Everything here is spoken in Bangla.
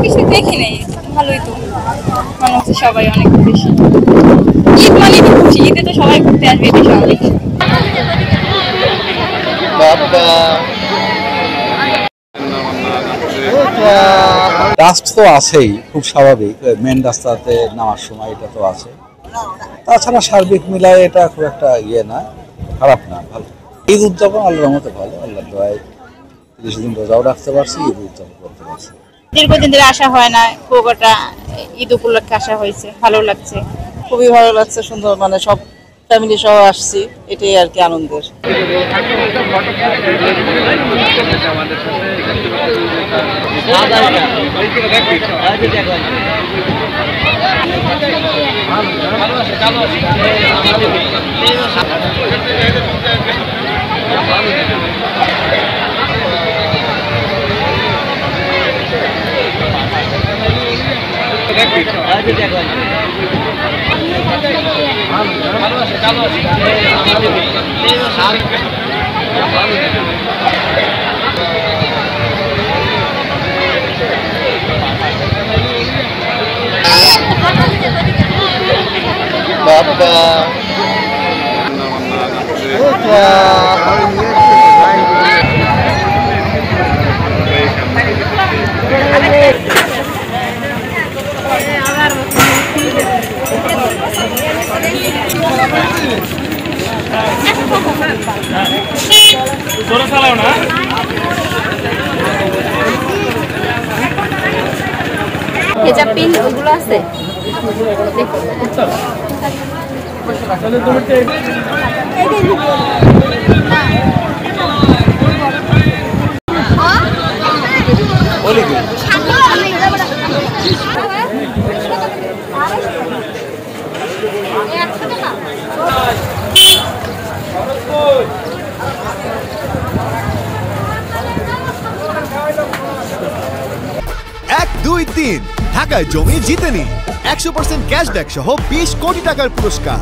কিছু দেখি নাই, ভালোই তো মনে হচ্ছে সবাই অনেক বেশি। ঈদ মানে তো খুশি, ঈদে তো সবাই ঘুরতে আসবে, এটা স্বাভাবিক। ডাস্ট তো আছেই, খুব স্বাভাবিক। মেন রাস্তাতে নামার সময় এটা তো আছে। তাছাড়া সার্বিক মিলায় এটা খুব একটা না, খারাপ না, ভালো। ঈদ উদযাপন আল্লাহর মতো ভালো, আল্লাহর দোয়ায় 30 দিন রোজাও রাখতে পারছি, ঈদ উদযাপন করতে পারছি। দীর্ঘদিন ধরে আসা হয় না, কুয়াকাটা ঈদ উপলক্ষে আসা হয়েছে, ভালো লাগছে। খুবই ভালো লাগছে, সুন্দর, মানে সব ফ্যামিলি সহ আসছি, এটাই আর কি আনন্দের। হেজাব পিন ওগুলো আছে। এক দুই তিন ঢাকায় জমি জিতে নিন 100% ক্যাশব্যাক সহ 20 কোটি টাকার পুরস্কার।